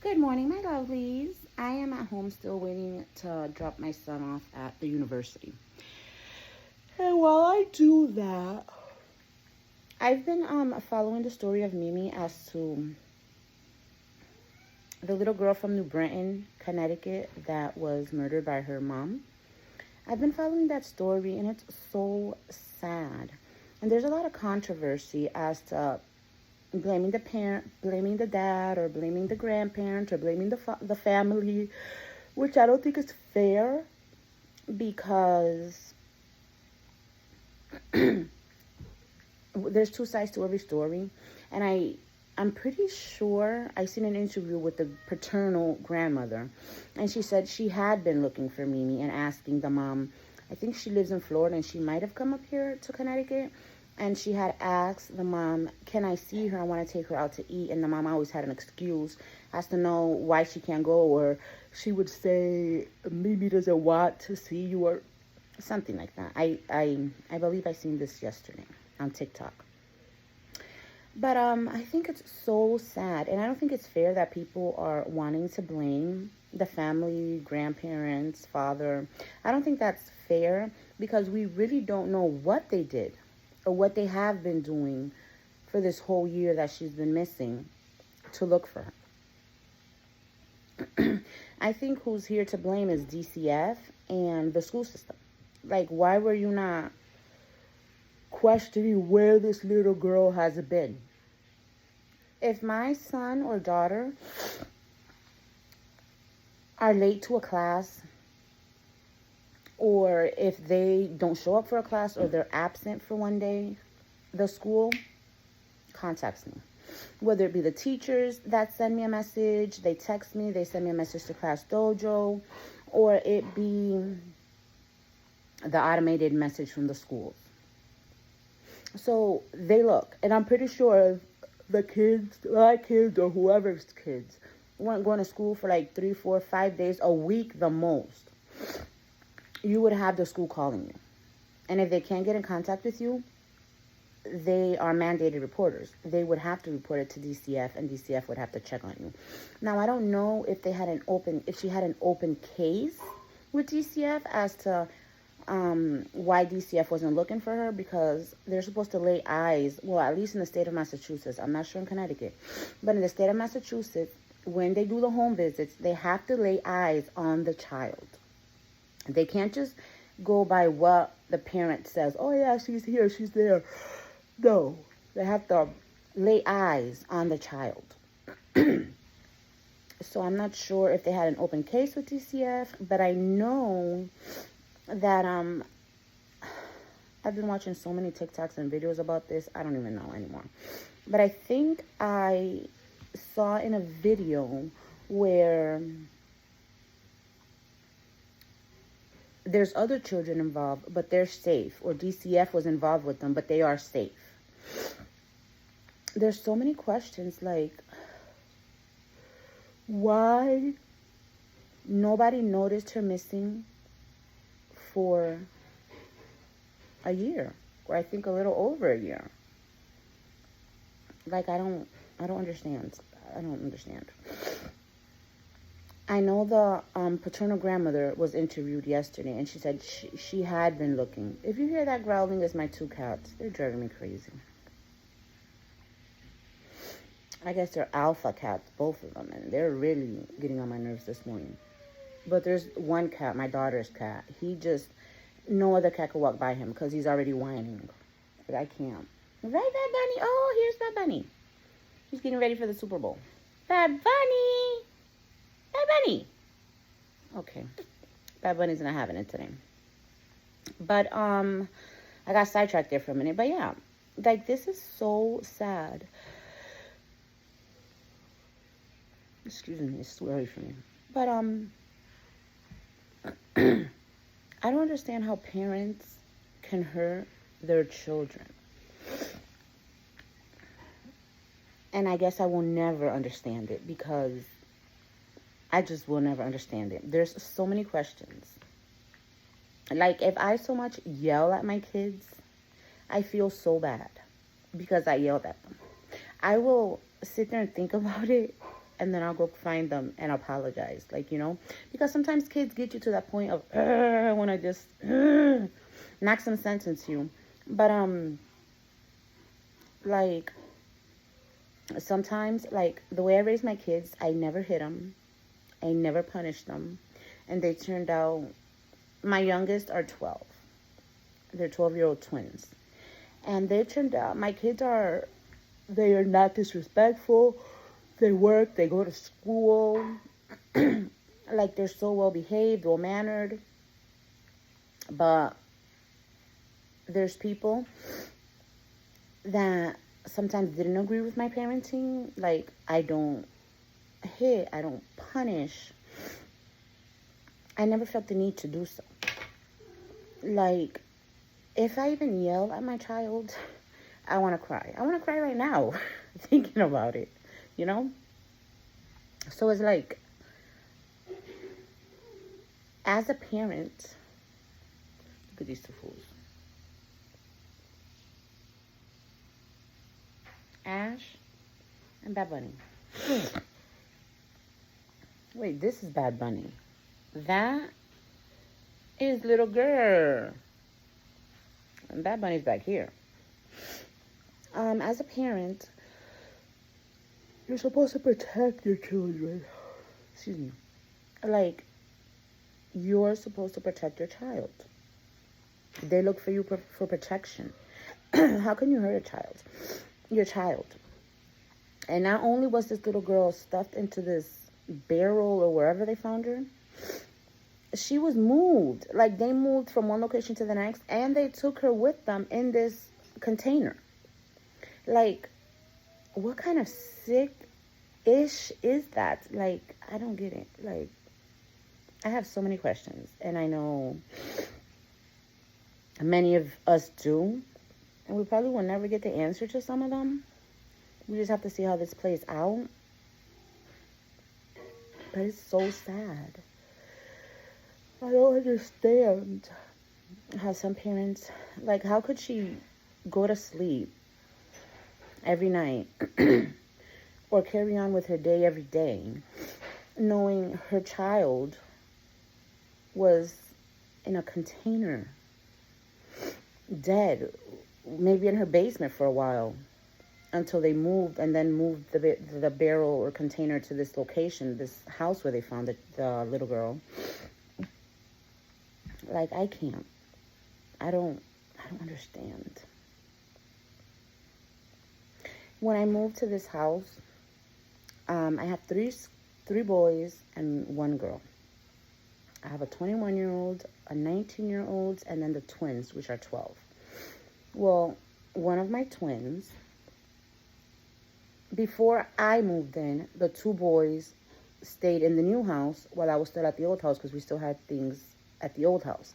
Good morning, my lovelies. I am at home still waiting to drop my son off at the university. And while I do that, I've been following the story of Mimi as to the little girl from New Britain, Connecticut, that was murdered by her mom. I've been following that story, and it's so sad. And there's a lot of controversy as to blaming the parent, blaming the dad, or blaming the grandparents, or blaming the family, which I don't think is fair because there's two sides to every story, and I'm pretty sure I seen an interview with the paternal grandmother, and she said she had been looking for Mimi and asking the mom. I think she lives in Florida, and she might have come up here to Connecticut. And she had asked the mom, "Can I see her? I want to take her out to eat." And the mom always had an excuse as to know why she can't go, or she would say, "Mimi doesn't want to see you," or something like that. I believe I seen this yesterday on TikTok. But I think it's so sad, and I don't think it's fair that people are wanting to blame the family, grandparents, father. I don't think that's fair because we really don't know what they did or what they have been doing for this whole year that she's been missing to look for her. I think who's here to blame is DCF and the school system. Like, why were you not questioning where this little girl has been? If my son or daughter are late to a class, or if they don't show up for a class, or they're absent for one day, the school contacts me. Whether it be the teachers that send me a message, they text me, they send me a message to Class Dojo, or it be the automated message from the schools. So they look, and I'm pretty sure the kids, my kids, or whoever's kids, weren't going to school for like 3, 4, 5 days, a week the most, you would have the school calling you. And if they can't get in contact with you, they are mandated reporters. They would have to report it to DCF, and DCF would have to check on you. Now, I don't know if she had an open case with DCF as to why DCF wasn't looking for her, because they're supposed to lay eyes, well, at least in the state of Massachusetts. I'm not sure in Connecticut. But in the state of Massachusetts, when they do the home visits, they have to lay eyes on the child. They can't just go by what the parent says. "Oh, yeah, she's here, she's there." No, they have to lay eyes on the child. So I'm not sure if they had an open case with DCF, but I know that I've been watching so many TikToks and videos about this, I don't even know anymore. But I think I saw in a video where there's other children involved, but they're safe, or DCF was involved with them, but they are safe. There's so many questions, like, why nobody noticed her missing for a year, or I think a little over a year. Like, I don't understand. I don't understand. I know the paternal grandmother was interviewed yesterday, and she said she had been looking. If you hear that growling, it's my 2 cats. They're driving me crazy. I guess they're alpha cats, both of them, and they're really getting on my nerves this morning. But there's one cat, my daughter's cat. No other cat could walk by him because he's already whining. But I can't. Right, Bad Bunny? Oh, here's Bad Bunny. He's getting ready for the Super Bowl. Bad Bunny! Bad Bunny! Okay. Bad Bunny's not having it today. But, I got sidetracked there for a minute. But yeah, like, this is so sad. Excuse me, it's too early for me. But, I don't understand how parents can hurt their children. And I guess I will never understand it, because I just will never understand it. There's so many questions. Like, if I so much yell at my kids, I feel so bad because I yelled at them. I will sit there and think about it, and then I'll go find them and apologize. Like, because sometimes kids get you to that point of, I want to just knock some sense into you. But, like, sometimes, like, the way I raise my kids, I never hit them. I never punished them. And they turned out, my youngest are 12. They're 12-year-old twins. And they turned out, my kids they are not disrespectful. They work, they go to school. Like, they're so well behaved, well mannered. But there's people that sometimes didn't agree with my parenting. Like, I don't hit, I don't punish. I never felt the need to do so. Like, if I even yell at my child, I want to cry. I want to cry right now, thinking about it, So it's like, as a parent, look at these two fools. Ash and Bad Bunny. Wait, this is Bad Bunny. That is little girl. And Bad Bunny's back here. As a parent, you're supposed to protect your children. Excuse me. Like, you're supposed to protect your child. They look for you for protection. How can you hurt your child? And not only was this little girl stuffed into this barrel or wherever they found her, she was moved. Like, they moved from one location to the next, and they took her with them in this container. Like, what kind of sick-ish is that? Like, I don't get it. Like, I have so many questions, and I know many of us do, and we probably will never get the answer to some of them. We just have to see how this plays out. But it's so sad. I don't understand how some parents, like, how could she go to sleep every night or carry on with her day every day knowing her child was in a container, dead, maybe in her basement for a while, until they moved, and then moved the barrel or container to this location, this house where they found the little girl. Like, I can't. I don't understand. When I moved to this house, I have three boys and one girl. I have a 21-year-old, a 19-year-old, and then the twins, which are 12. Well, one of my twins, before I moved in, the two boys stayed in the new house while I was still at the old house, because we still had things at the old house.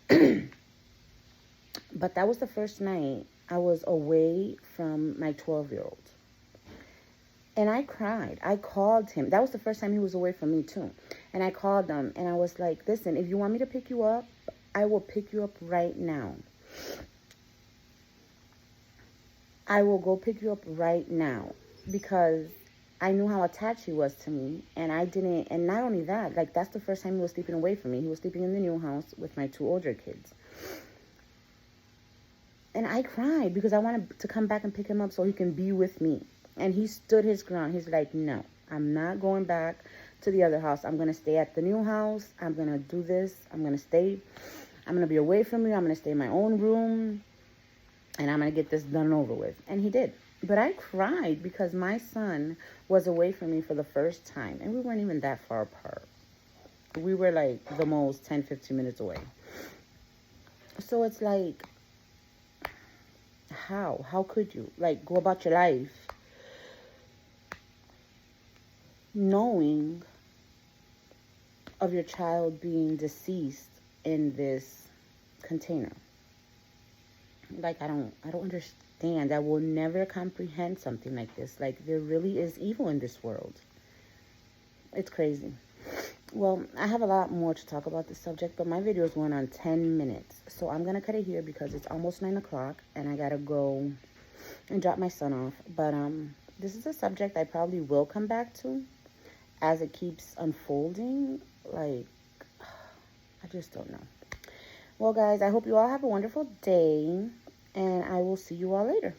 But that was the first night I was away from my 12-year-old. And I cried. I called him. That was the first time he was away from me, too. And I called him, and I was like, listen, if you want me to pick you up, I will pick you up right now. I will go pick you up right now, because I knew how attached he was to me, and I didn't, and not only that, like, that's the first time he was sleeping away from me. He was sleeping in the new house with my two older kids. And I cried because I wanted to come back and pick him up so he can be with me. And he stood his ground. He's like, no, I'm not going back to the other house. I'm going to stay at the new house. I'm going to do this. I'm going to stay. I'm going to be away from you. I'm going to stay in my own room. And I'm going to get this done over with. And he did. But I cried because my son was away from me for the first time. And we weren't even that far apart. We were like the most 10, 15 minutes away. So it's like, how could you, like, go about your life knowing of your child being deceased in this container? Like, I don't understand. I will never comprehend something like this. Like, there really is evil in this world. It's crazy. Well, I have a lot more to talk about this subject, but my video is going on 10 minutes. So I'm going to cut it here because it's almost 9 o'clock and I got to go and drop my son off. But this is a subject I probably will come back to as it keeps unfolding. Like, I just don't know. Well, guys, I hope you all have a wonderful day, and I will see you all later.